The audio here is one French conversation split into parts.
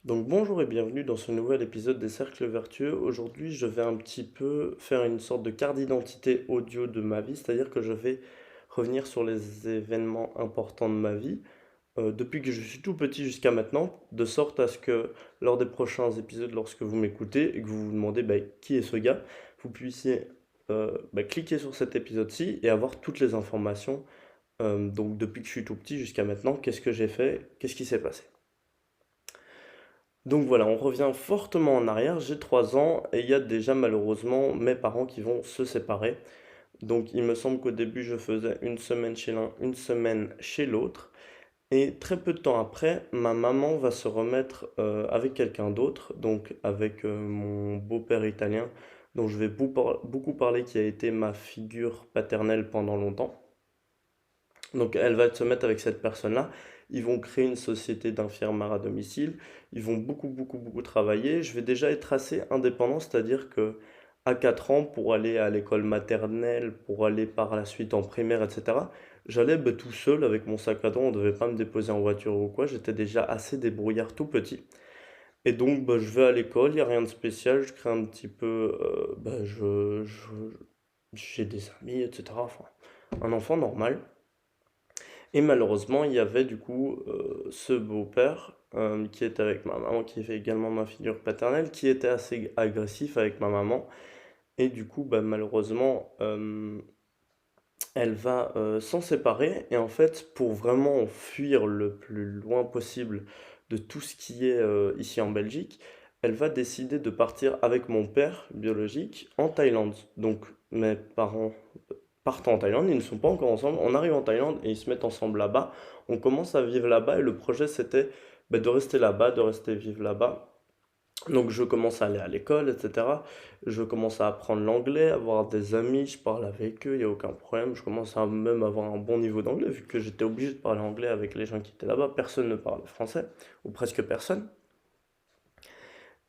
Donc bonjour et bienvenue dans ce nouvel épisode des Cercles Vertueux. Aujourd'hui, je vais un petit peu faire une sorte de carte d'identité audio de ma vie, c'est-à-dire que je vais revenir sur les événements importants de ma vie, depuis que je suis tout petit jusqu'à maintenant, de sorte à ce que lors des prochains épisodes, lorsque vous m'écoutez et que vous vous demandez qui est ce gars, vous puissiez cliquer sur cet épisode-ci et avoir toutes les informations, donc depuis que je suis tout petit jusqu'à maintenant, qu'est-ce que j'ai fait, qu'est-ce qui s'est passé. Donc voilà, on revient fortement en arrière. J'ai 3 ans et il y a déjà malheureusement mes parents qui vont se séparer. Donc il me semble qu'au début je faisais une semaine chez l'un, une semaine chez l'autre. Et très peu de temps après, ma maman va se remettre avec quelqu'un d'autre, donc avec mon beau-père italien, dont je vais beaucoup parler, qui a été ma figure paternelle pendant longtemps. Donc elle va se mettre avec cette personne-là. Ils vont créer une société d'infirmières à domicile. Ils vont beaucoup travailler. Je vais déjà être assez indépendant, c'est-à-dire que à 4 ans, pour aller à l'école maternelle, pour aller par la suite en primaire, etc., j'allais tout seul avec mon sac à dos. On ne devait pas me déposer en voiture ou quoi. J'étais déjà assez débrouillard tout petit. Et donc, je vais à l'école, il n'y a rien de spécial. Je crée un petit peu. J'ai des amis, etc. Enfin, un enfant normal. Et malheureusement, il y avait du coup ce beau-père qui était avec ma maman, qui fait également ma figure paternelle, qui était assez agressif avec ma maman. Et du coup, malheureusement, elle va s'en séparer. Et en fait, pour vraiment fuir le plus loin possible de tout ce qui est ici en Belgique, elle va décider de partir avec mon père biologique en Thaïlande. Donc, mes parents partent en Thaïlande, ils ne sont pas encore ensemble. On arrive en Thaïlande et ils se mettent ensemble là-bas. On commence à vivre là-bas et le projet c'était de rester là-bas, de rester vivre là-bas. Donc je commence à aller à l'école, etc. Je commence à apprendre l'anglais, avoir des amis, je parle avec eux, il n'y a aucun problème. Je commence à même avoir un bon niveau d'anglais vu que j'étais obligé de parler anglais avec les gens qui étaient là-bas. Personne ne parlait français, ou presque personne.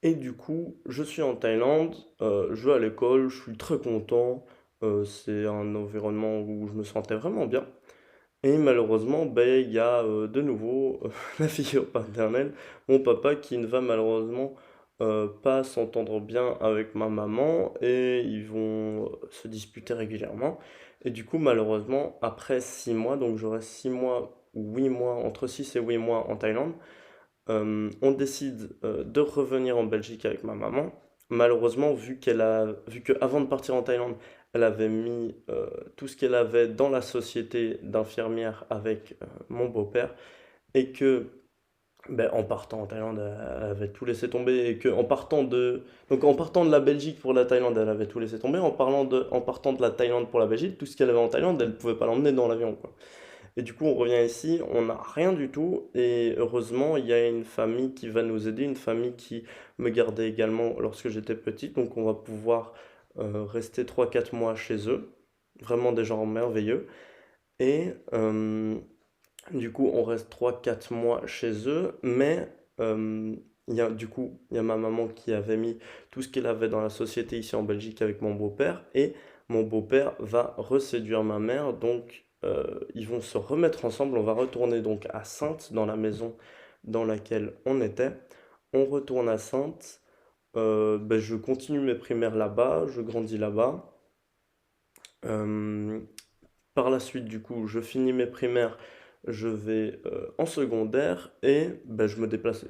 Et du coup, je suis en Thaïlande, je vais à l'école, je suis très content. C'est un environnement où je me sentais vraiment bien. Et malheureusement, il y a de nouveau la figure paternelle, mon papa qui ne va malheureusement pas s'entendre bien avec ma maman et ils vont se disputer régulièrement. Et du coup, malheureusement, après 6 mois, donc j'aurai 6 mois ou 8 mois, entre 6 et 8 mois en Thaïlande, on décide de revenir en Belgique avec ma maman. Malheureusement, vu que avant de partir en Thaïlande, elle avait mis tout ce qu'elle avait dans la société d'infirmière avec mon beau-père, et que en partant en Thaïlande, elle avait tout laissé tomber, et que en partant de la Belgique pour la Thaïlande, elle avait tout laissé tomber. En partant de la Thaïlande pour la Belgique, tout ce qu'elle avait en Thaïlande, elle ne pouvait pas l'emmener dans l'avion, quoi. Et du coup, on revient ici, on n'a rien du tout. Et heureusement, il y a une famille qui va nous aider, une famille qui me gardait également lorsque j'étais petit. Donc, on va pouvoir rester 3 4 mois chez eux. Vraiment des gens merveilleux. Et du coup, on reste 3 4 mois chez eux. Mais il y a ma maman qui avait mis tout ce qu'elle avait dans la société ici en Belgique avec mon beau-père. Et mon beau-père va reséduire ma mère. Donc, ils vont se remettre ensemble. On va retourner donc à Saintes, dans la maison dans laquelle on était. On retourne à Saintes. Je continue mes primaires là-bas. Je grandis là-bas. Euh, Par la suite, du coup, je finis mes primaires, je vais en secondaire et je me déplace,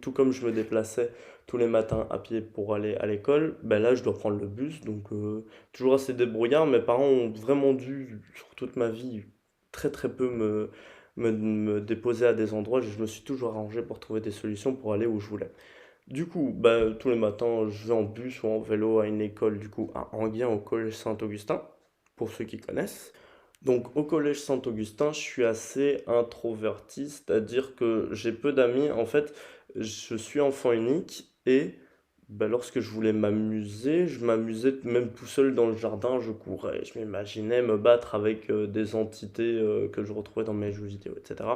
tout comme je me déplaçais tous les matins à pied pour aller à l'école, là je dois prendre le bus, donc toujours assez débrouillard. Mes parents ont vraiment dû, sur toute ma vie, très peu me déposer à des endroits. Je me suis toujours arrangé pour trouver des solutions pour aller où je voulais. Du coup, tous les matins, je vais en bus ou en vélo à une école, du coup, à Enghien, au collège Saint-Augustin, pour ceux qui connaissent. Donc, au collège Saint-Augustin, je suis assez introverti, c'est-à-dire que j'ai peu d'amis. En fait, je suis enfant unique et lorsque je voulais m'amuser, je m'amusais même tout seul dans le jardin, je courais, je m'imaginais me battre avec des entités que je retrouvais dans mes jeux vidéo, etc.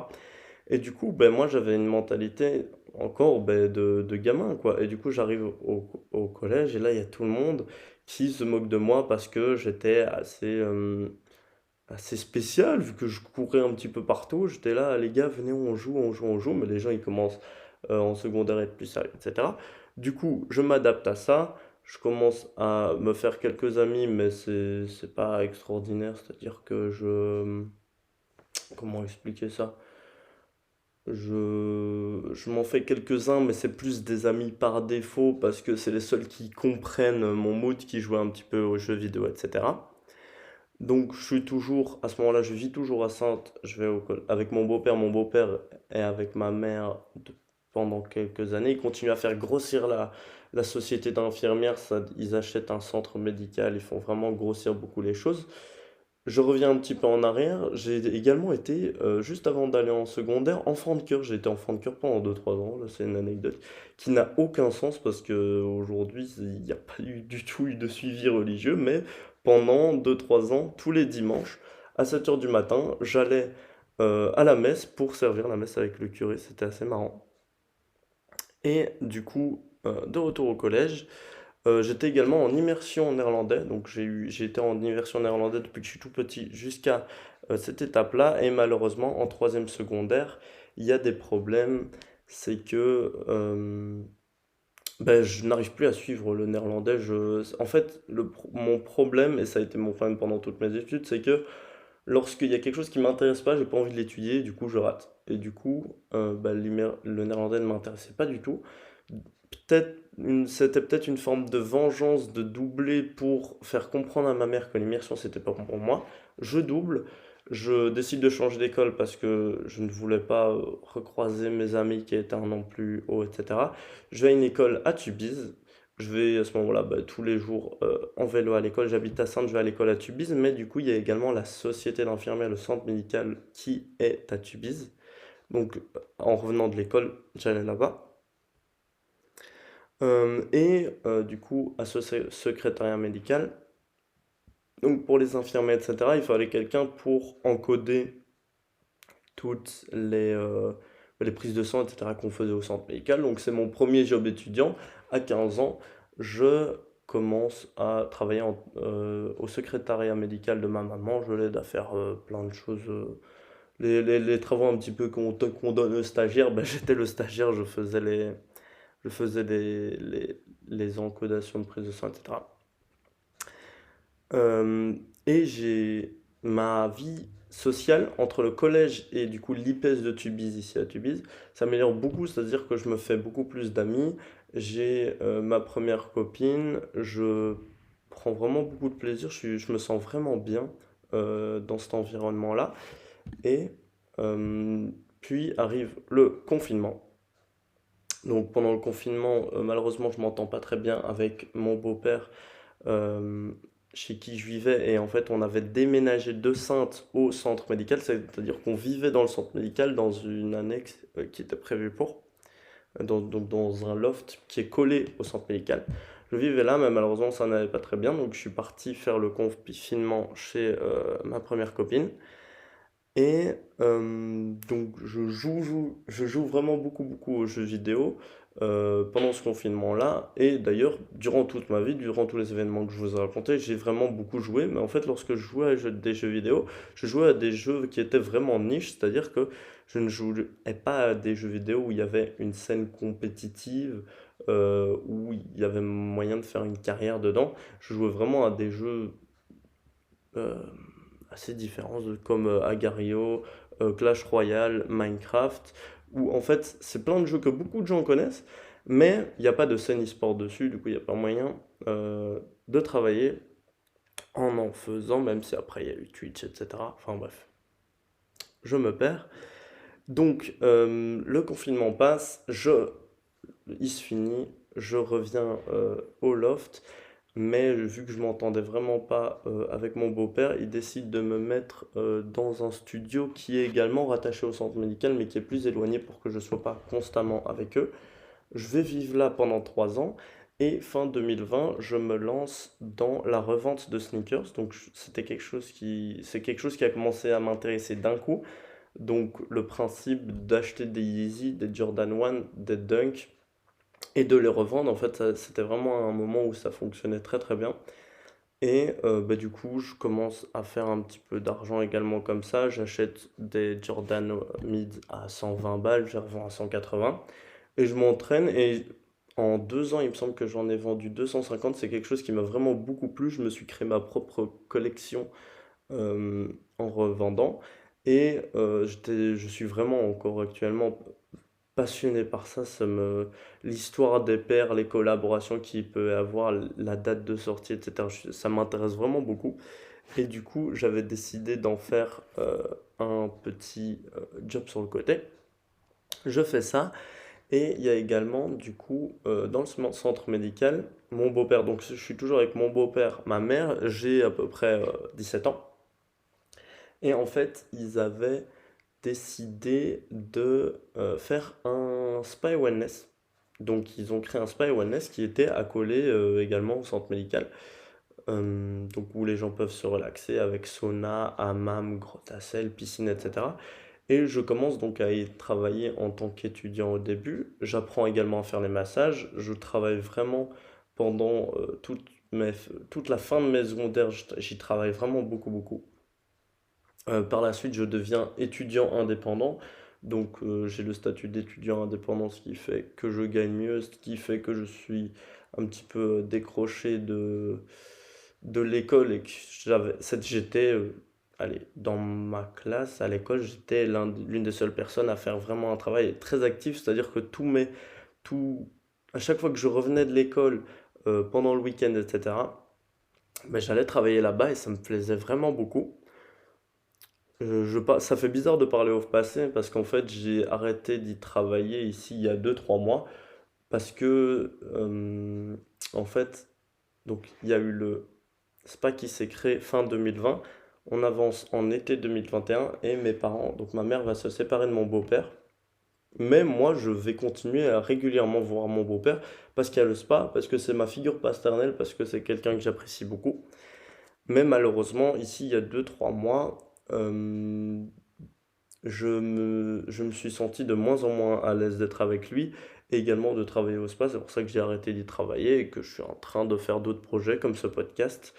Et du coup, moi j'avais une mentalité encore de gamin, quoi. Et du coup, j'arrive au collège et là, il y a tout le monde qui se moque de moi parce que j'étais assez spécial, vu que je courais un petit peu partout. J'étais là, les gars, venez, on joue, on joue, on joue. Mais les gens, ils commencent en secondaire être plus sérieux, etc. Du coup, je m'adapte à ça. Je commence à me faire quelques amis, mais c'est pas extraordinaire. C'est-à-dire que comment expliquer ça? Je m'en fais quelques-uns, mais c'est plus des amis par défaut parce que c'est les seuls qui comprennent mon mood, qui jouent un petit peu aux jeux vidéo, etc. Donc je suis toujours, à ce moment-là, je vis toujours à Saintes, je vais avec mon beau-père est avec ma mère pendant quelques années, ils continuent à faire grossir la société d'infirmières, ils achètent un centre médical, ils font vraiment grossir beaucoup les choses. Je reviens un petit peu en arrière. J'ai également été, juste avant d'aller en secondaire, enfant de chœur. J'ai été enfant de chœur pendant 2 3 ans. Là, c'est une anecdote qui n'a aucun sens parce que aujourd'hui, il n'y a pas du tout eu de suivi religieux. Mais pendant 2 3 ans, tous les dimanches, à 7 heures du matin, j'allais à la messe pour servir la messe avec le curé. C'était assez marrant. Et du coup, de retour au collège, j'étais également en immersion en néerlandais, donc j'ai été en immersion néerlandais depuis que je suis tout petit jusqu'à cette étape-là, et malheureusement en troisième secondaire, il y a des problèmes, c'est que ben, je n'arrive plus à suivre le néerlandais. En fait, mon problème, et ça a été mon problème pendant toutes mes études, c'est que lorsqu'il y a quelque chose qui m'intéresse pas, j'ai pas envie de l'étudier, du coup je rate. Et du coup, ben, le néerlandais ne m'intéressait pas du tout. C'était peut-être une forme de vengeance de doubler pour faire comprendre à ma mère que l'immersion c'était pas bon pour moi. Je double, je décide de changer d'école parce que je ne voulais pas recroiser mes amis qui étaient un an plus haut, etc. Je vais à une école à Tubize. Je vais à ce moment-là bah, tous les jours en vélo à l'école. J'habite à Saintes, je vais à l'école à Tubize, mais du coup il y a également la société d'infirmières, le centre médical qui est à Tubize. Donc en revenant de l'école, j'allais là-bas. Du coup, à ce secrétariat médical, donc pour les infirmiers, etc., il fallait quelqu'un pour encoder toutes les prises de sang, etc., qu'on faisait au centre médical. Donc c'est mon premier job étudiant. À 15 ans, je commence à travailler au secrétariat médical de ma maman. Je l'aide à faire plein de choses. Les travaux un petit peu qu'on donne aux stagiaires, ben, j'étais le stagiaire, je faisais les encodations de prise de sang, etc. Euh, et j'ai ma vie sociale entre le collège et du coup l'IPES de Tubize ici à Tubize s'améliore beaucoup, c'est-à-dire que je me fais beaucoup plus d'amis, j'ai ma première copine, je prends vraiment beaucoup de plaisir, je me sens vraiment bien dans cet environnement-là. Et euh, puis arrive le confinement. Donc pendant le confinement, malheureusement, je m'entends pas très bien avec mon beau-père euh, chez qui je vivais. Et en fait, on avait déménagé de Saintes au centre médical, c'est-à-dire qu'on vivait dans le centre médical dans une annexe qui était prévue pour, donc dans un loft qui est collé au centre médical. Je vivais là, mais malheureusement, ça n'allait pas très bien. Donc je suis parti faire le confinement chez ma première copine. Et donc je joue vraiment beaucoup beaucoup aux jeux vidéo pendant ce confinement-là. Et d'ailleurs, durant toute ma vie, durant tous les événements que je vous ai racontés, j'ai vraiment beaucoup joué. Mais en fait, lorsque je jouais à des jeux vidéo, je jouais à des jeux qui étaient vraiment niche, c'est-à-dire que je ne jouais pas à des jeux vidéo où il y avait une scène compétitive, où il y avait moyen de faire une carrière dedans. Je jouais vraiment à des jeux euh, assez différents comme Agario, Clash Royale, Minecraft, où en fait c'est plein de jeux que beaucoup de gens connaissent, mais il n'y a pas de scène e-sport dessus, du coup il n'y a pas moyen de travailler en faisant, même si après il y a eu Twitch, etc. Enfin bref, je me perds. Donc le confinement passe, il se finit, je reviens au loft. Mais vu que je m'entendais vraiment pas avec mon beau-père, il décide de me mettre dans un studio qui est également rattaché au centre médical, mais qui est plus éloigné pour que je sois pas constamment avec eux. Je vais vivre là pendant 3 ans et fin 2020, je me lance dans la revente de sneakers. Donc c'est quelque chose qui a commencé à m'intéresser d'un coup. Donc le principe d'acheter des Yeezy, des Jordan 1, des Dunk et de les revendre, en fait, c'était vraiment un moment où ça fonctionnait très très bien. Et bah, du coup, je commence à faire un petit peu d'argent également comme ça. J'achète des Jordan Mid à 120 balles, je les revends à 180. et je m'entraîne et en 2 ans, il me semble que j'en ai vendu 250. C'est quelque chose qui m'a vraiment beaucoup plu. Je me suis créé ma propre collection en revendant et je suis vraiment encore actuellement passionné par ça. L'histoire des paires, les collaborations qu'il peut y avoir, la date de sortie, etc. Ça m'intéresse vraiment beaucoup. Et du coup, j'avais décidé d'en faire un petit job sur le côté. Je fais ça. Et il y a également, du coup, dans le centre médical, mon beau-père. Donc, je suis toujours avec mon beau-père, ma mère. J'ai à peu près 17 ans. Et en fait, ils avaient décidé de faire un spa et wellness. Donc, ils ont créé un spa et wellness qui était accolé également au centre médical. Donc, où les gens peuvent se relaxer avec sauna, hammam, grotte à sel, piscine, etc. Et je commence donc à y travailler en tant qu'étudiant au début. J'apprends également à faire les massages. Je travaille vraiment pendant toute la fin de mes secondaires. J'y travaille vraiment beaucoup, beaucoup. Par la suite, je deviens étudiant indépendant. Donc, j'ai le statut d'étudiant indépendant, ce qui fait que je gagne mieux, ce qui fait que je suis un petit peu décroché de l'école et que j'étais, allez, dans ma classe, à l'école, j'étais l'une des seules personnes à faire vraiment un travail très actif, c'est-à-dire que tout, à chaque fois que je revenais de l'école, pendant le week-end, etc., ben, j'allais travailler là-bas et ça me plaisait vraiment beaucoup. Ça fait bizarre de parler au passé parce qu'en fait j'ai arrêté d'y travailler ici il y a 2 3 mois parce que en fait donc il y a eu le SPA qui s'est créé fin 2020, on avance en été 2021 et mes parents, donc ma mère va se séparer de mon beau-père, mais moi je vais continuer à régulièrement voir mon beau-père parce qu'il y a le SPA, parce que c'est ma figure paternelle, parce que c'est quelqu'un que j'apprécie beaucoup. Mais malheureusement ici il y a 2 3 mois, je me suis senti de moins en moins à l'aise d'être avec lui et également de travailler au spa. C'est pour ça que j'ai arrêté d'y travailler et que je suis en train de faire d'autres projets comme ce podcast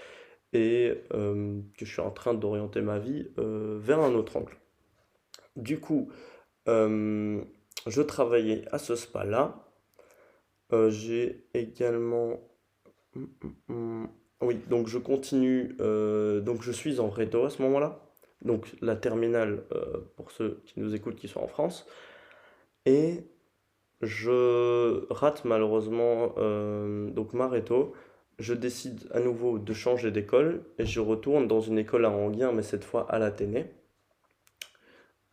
et que je suis en train d'orienter ma vie vers un autre angle. Du coup, euh, je travaillais à ce spa-là. J'ai également... Hum, hum, hum. Oui, donc je continue. Donc je suis en réto à ce moment-là. Donc la terminale, pour ceux qui nous écoutent qui sont en France. Et je rate malheureusement donc ma réto. Je décide à nouveau de changer d'école et je retourne dans une école à Anguien, mais cette fois à l'Athénée.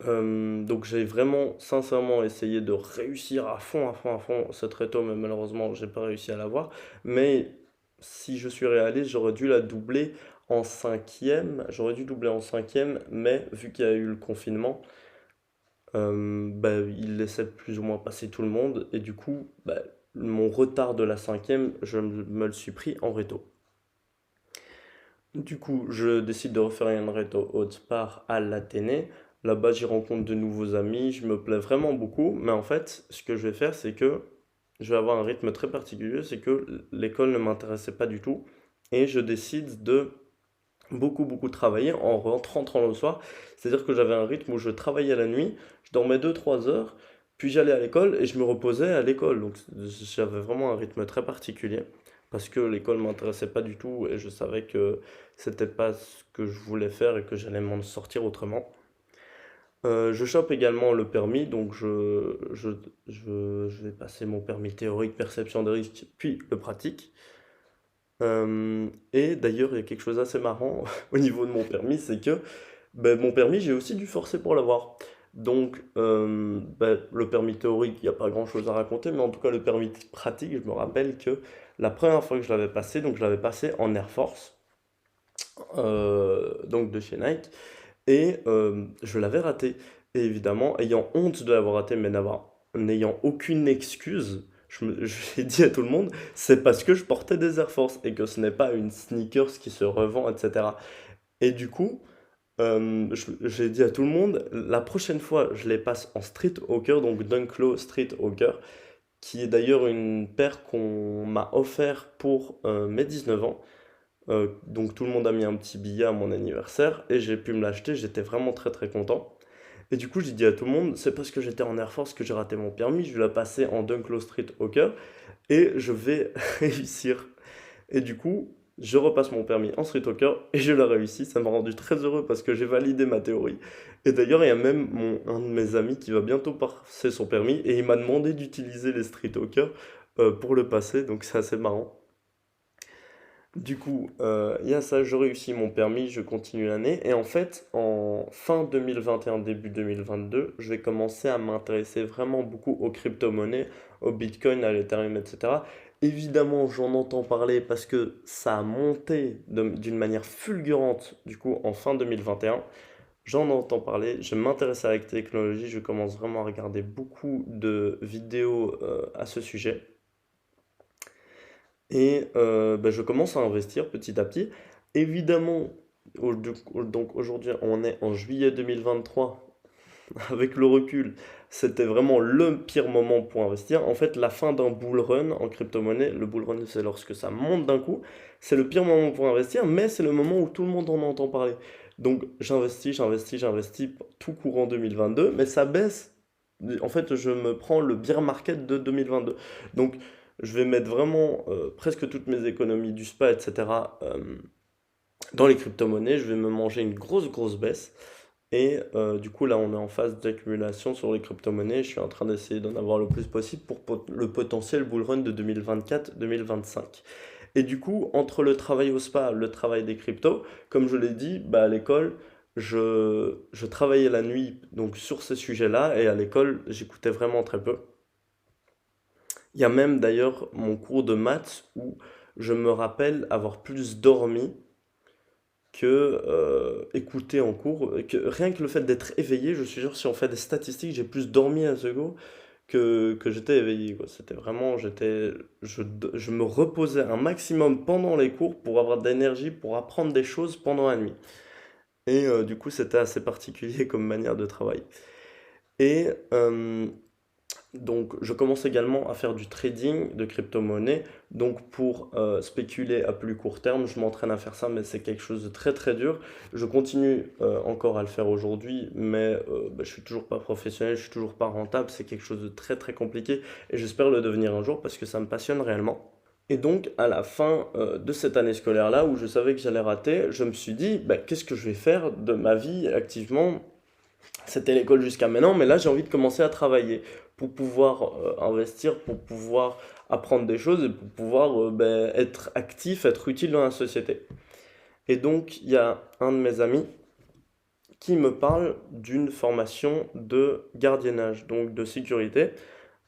Donc j'ai vraiment sincèrement essayé de réussir à fond, à fond, à fond cette réto, mais malheureusement j'ai pas réussi à l'avoir. Mais si je suis réaliste, j'aurais dû la doubler en cinquième. J'aurais dû doubler en cinquième, mais vu qu'il y a eu le confinement, bah, il laissait plus ou moins passer tout le monde. Et du coup, bah, mon retard de la cinquième, je me le suis pris en réto. Du coup, je décide de refaire une réto haute part à l'Athénée. Là-bas, j'y rencontre de nouveaux amis, je me plais vraiment beaucoup. Mais en fait, ce que je vais faire, c'est que je vais avoir un rythme très particulier, c'est que l'école ne m'intéressait pas du tout. Et je décide de beaucoup, beaucoup travailler en rentrant le soir. C'est-à-dire que j'avais un rythme où je travaillais la nuit, je dormais 2 3 heures, puis j'allais à l'école et je me reposais à l'école. Donc j'avais vraiment un rythme très particulier parce que l'école m'intéressait pas du tout et je savais que c'était pas ce que je voulais faire et que j'allais m'en sortir autrement. Je chope également le permis, donc je vais passer mon permis théorique, perception des risques, puis le pratique. Et d'ailleurs, il y a quelque chose d'assez marrant au niveau de mon permis, c'est que ben, mon permis, j'ai aussi dû forcer pour l'avoir. Donc, ben, le permis théorique, il n'y a pas grand-chose à raconter, mais en tout cas, le permis pratique, je me rappelle que la première fois que je l'avais passé, donc je l'avais passé en Air Force, donc de chez Nike, et je l'avais raté. Et évidemment, ayant honte de l'avoir raté, mais n'ayant aucune excuse, j'ai dit à tout le monde, c'est parce que je portais des Air Force et que ce n'est pas une sneakers qui se revend, etc. Et du coup, j'ai dit à tout le monde, la prochaine fois, je les passe en Street Hawker, donc Dunklo Street Hawker, qui est d'ailleurs une paire qu'on m'a offert pour mes 19 ans. Donc tout le monde a mis un petit billet à mon anniversaire et j'ai pu me l'acheter, j'étais vraiment très très content. Et du coup, j'ai dit à tout le monde, c'est parce que j'étais en Air Force que j'ai raté mon permis, je vais la passer en Dunklow Street Hawker et je vais réussir. Et du coup, je repasse mon permis en Street Hawker et je l'ai réussi. Ça m'a rendu très heureux parce que j'ai validé ma théorie. Et d'ailleurs, il y a même un de mes amis qui va bientôt passer son permis et il m'a demandé d'utiliser les Street Hawkers pour le passer, donc c'est assez marrant. Du coup, il y a ça, je réussis mon permis, je continue l'année. Et en fait, en fin 2021, début 2022, je vais commencer à m'intéresser vraiment beaucoup aux crypto-monnaies, au Bitcoin, à l'Ethereum, etc. Évidemment, j'en entends parler parce que ça a monté d'une manière fulgurante, du coup, en fin 2021. J'en entends parler, je m'intéresse à la technologie, je commence vraiment à regarder beaucoup de vidéos à ce sujet. Et bah, je commence à investir petit à petit. Évidemment, donc aujourd'hui, on est en juillet 2023. Avec le recul, c'était vraiment le pire moment pour investir. En fait, la fin d'un bull run en crypto-monnaie, le bull run, c'est lorsque ça monte d'un coup. C'est le pire moment pour investir, mais c'est le moment où tout le monde en entend parler. Donc, j'investis tout courant 2022, mais ça baisse. En fait, je me prends le bear market de 2022. Donc, je vais mettre vraiment presque toutes mes économies du SPA, etc., dans les crypto-monnaies. Je vais me manger une grosse baisse. Et du coup, là, on est en phase d'accumulation sur les crypto-monnaies. Je suis en train d'essayer d'en avoir le plus possible pour le potentiel bull run de 2024-2025. Et du coup, entre le travail au spa, le travail des cryptos, comme je l'ai dit, bah, à l'école, je travaillais la nuit donc sur ces sujets-là. Et à l'école, j'écoutais vraiment très peu. Il y a même d'ailleurs mon cours de maths où je me rappelle avoir plus dormi que écouter en cours. Que, rien que le fait d'être éveillé, je suis sûr, si on fait des statistiques, j'ai plus dormi à ce go que j'étais éveillé, quoi. C'était vraiment, je me reposais un maximum pendant les cours pour avoir de l'énergie, pour apprendre des choses pendant la nuit. Et du coup, c'était assez particulier comme manière de travailler. Et donc, je commence également à faire du trading de crypto-monnaie. Donc, pour spéculer à plus court terme, je m'entraîne à faire ça, mais c'est quelque chose de très dur. Je continue encore à le faire aujourd'hui, mais bah, je suis toujours pas professionnel, je suis toujours pas rentable. C'est quelque chose de très compliqué et j'espère le devenir un jour parce que ça me passionne réellement. Et donc, à la fin de cette année scolaire-là, où je savais que j'allais rater, je me suis dit, bah, qu'est-ce que je vais faire de ma vie activement? C'était l'école jusqu'à maintenant, mais là j'ai envie de commencer à travailler pour pouvoir investir, pour pouvoir apprendre des choses et pour pouvoir ben, être actif, être utile dans la société. Et donc il y a un de mes amis qui me parle d'une formation de gardiennage, donc de sécurité.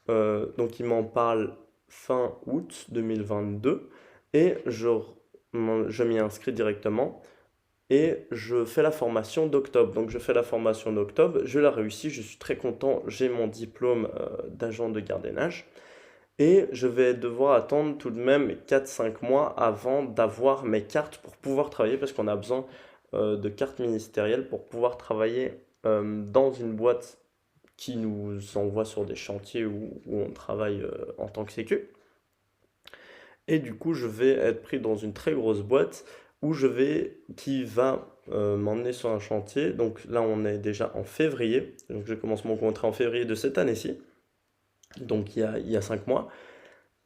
Donc il m'en parle fin août 2022 et je m'y inscris directement. Et je fais la formation d'octobre. Donc je fais la formation d'octobre, je la réussis, je suis très content, j'ai mon diplôme d'agent de gardiennage. Et je vais devoir attendre tout de même 4 5 mois avant d'avoir mes cartes pour pouvoir travailler, parce qu'on a besoin de cartes ministérielles pour pouvoir travailler dans une boîte qui nous envoie sur des chantiers où on travaille en tant que sécu. Et du coup, je vais être pris dans une très grosse boîte qui va m'emmener sur un chantier. Donc là, on est déjà en février. Donc je commence mon contrat en février de cette année-ci. Donc il y a 5 mois.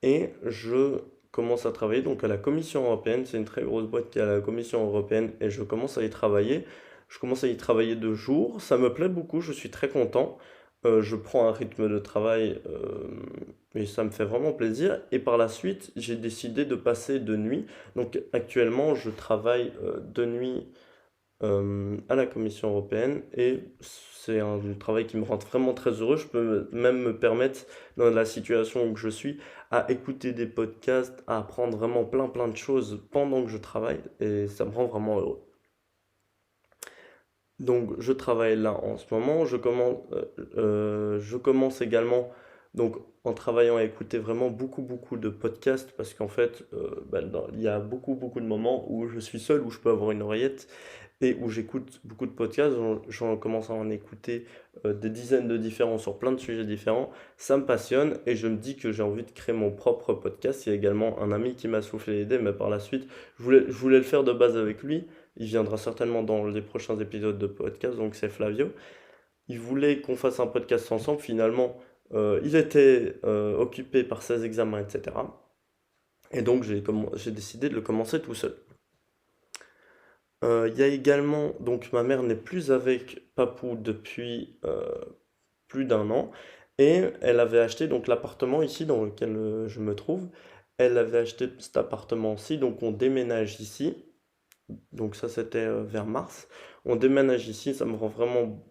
Et je commence à travailler donc à la Commission européenne. C'est une très grosse boîte qui est à la Commission européenne. Et je commence à y travailler. Je commence à y travailler 2 jours. Ça me plaît beaucoup. Je suis très content. Je prends un rythme de travail et ça me fait vraiment plaisir. Et par la suite, j'ai décidé de passer de nuit. Donc actuellement, je travaille de nuit à la Commission européenne et c'est un travail qui me rend vraiment très heureux. Je peux même me permettre, dans la situation où je suis, à écouter des podcasts, à apprendre vraiment plein de choses pendant que je travaille et ça me rend vraiment heureux. Donc, je travaille là en ce moment. Je commence également, donc, en travaillant à écouter vraiment beaucoup de podcasts parce qu'en fait, bah, il y a beaucoup de moments où je suis seul, où je peux avoir une oreillette et où j'écoute beaucoup de podcasts. J'en commence à en écouter des dizaines de différents sur plein de sujets différents. Ça me passionne et je me dis que j'ai envie de créer mon propre podcast. Il y a également un ami qui m'a soufflé l'idée, mais par la suite, je voulais le faire de base avec lui. Il viendra certainement dans les prochains épisodes de podcast, donc c'est Flavio. il voulait qu'on fasse un podcast ensemble. Finalement, il était occupé par ses examens, etc. Et donc j'ai décidé de le commencer tout seul. Il y a également, donc ma mère n'est plus avec Papou depuis plus d'un an, et elle avait acheté donc l'appartement ici dans lequel je me trouve. Elle avait acheté cet appartement-ci, donc on déménage ici. Donc ça c'était vers mars. On déménage ici, ça me rend vraiment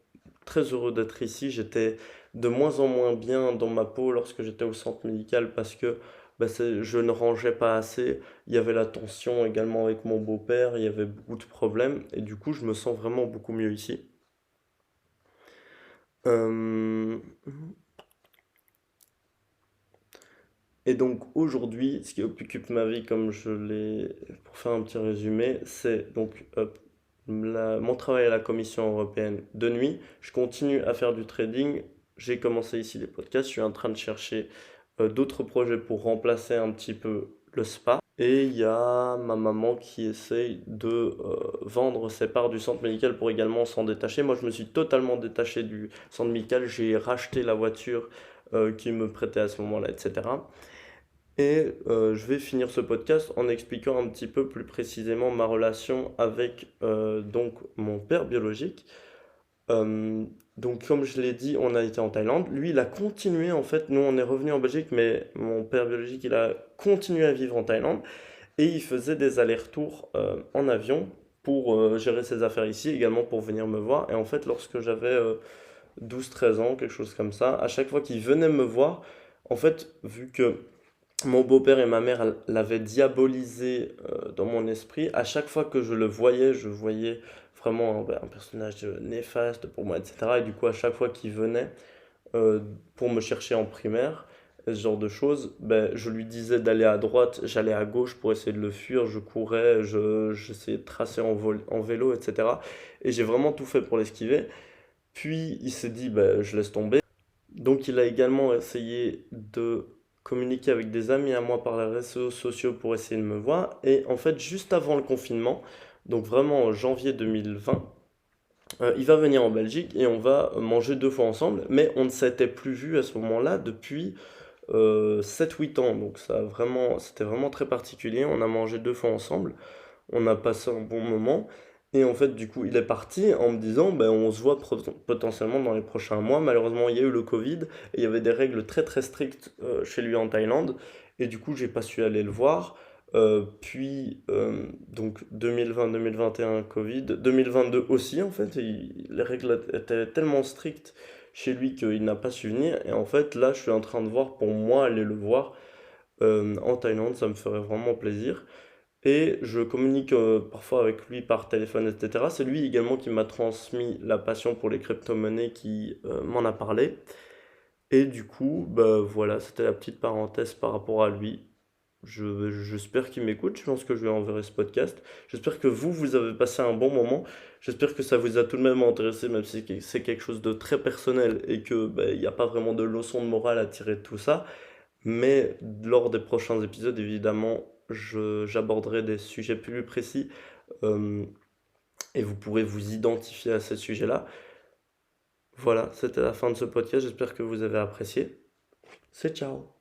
très heureux d'être ici. J'étais de moins en moins bien dans ma peau lorsque j'étais au centre médical parce que je ne rangeais pas assez. Il y avait la tension également avec mon beau-père, il y avait beaucoup de problèmes et du coup je me sens vraiment beaucoup mieux ici. Euh, Et donc aujourd'hui, ce qui occupe ma vie, comme je l'ai, pour faire un petit résumé, c'est donc mon travail à la Commission européenne de nuit. Je continue à faire du trading. J'ai commencé ici les podcasts. Je suis en train de chercher d'autres projets pour remplacer un petit peu le spa. Et il y a ma maman qui essaye de vendre ses parts du centre médical pour également s'en détacher. Moi, je me suis totalement détaché du centre médical. J'ai racheté la voiture qu'il me prêtait à ce moment-là, etc. Et je vais finir ce podcast en expliquant un petit peu plus précisément ma relation avec donc mon père biologique. Euh, donc comme je l'ai dit, on a été en Thaïlande. Lui, il a continué en fait. Nous, on est revenu en Belgique, mais mon père biologique, il a continué à vivre en Thaïlande et il faisait des allers-retours en avion pour gérer ses affaires ici, également pour venir me voir. Et en fait, lorsque j'avais 12-13 ans, quelque chose comme ça, à chaque fois qu'il venait me voir, en fait, vu que mon beau-père et ma mère l'avaient diabolisé dans mon esprit. À chaque fois que je voyais vraiment un personnage néfaste pour moi, etc. Et du coup, à chaque fois qu'il venait pour me chercher en primaire, ce genre de choses, je lui disais d'aller à droite, j'allais à gauche pour essayer de le fuir, je courais, j'essayais de tracer en vélo, etc. Et j'ai vraiment tout fait pour l'esquiver. Puis il s'est dit, je laisse tomber. Donc il a également essayé de communiquer avec des amis à moi par les réseaux sociaux pour essayer de me voir. Et en fait, juste avant le confinement, donc vraiment en janvier 2020, il va venir en Belgique et on va manger 2 fois ensemble. Mais on ne s'était plus vu à ce moment-là depuis 7-8 ans. Donc c'était vraiment très particulier. On a mangé 2 fois ensemble. On a passé un bon moment. Et en fait, du coup, il est parti en me disant, on se voit potentiellement dans les prochains mois. Malheureusement, il y a eu le Covid et il y avait des règles très très strictes chez lui en Thaïlande. Et du coup, j'ai pas su aller le voir. Donc 2020-2021 Covid, 2022 aussi en fait, les règles étaient tellement strictes chez lui qu'il n'a pas su venir. Et en fait, là, je suis en train de voir pour moi aller le voir en Thaïlande, ça me ferait vraiment plaisir. Et je communique parfois avec lui par téléphone, etc. C'est lui également qui m'a transmis la passion pour les crypto-monnaies, qui m'en a parlé. Et du coup, voilà, c'était la petite parenthèse par rapport à lui. J'espère qu'il m'écoute, je pense que je lui enverrai ce podcast. J'espère que vous avez passé un bon moment. J'espère que ça vous a tout de même intéressé, même si c'est quelque chose de très personnel et que il n'y a pas vraiment de leçon de morale à tirer de tout ça. Mais lors des prochains épisodes, évidemment, j'aborderai des sujets plus précis euh, et vous pourrez vous identifier à ces sujets-là. Voilà, c'était la fin de ce podcast. J'espère que vous avez apprécié. C'est ciao!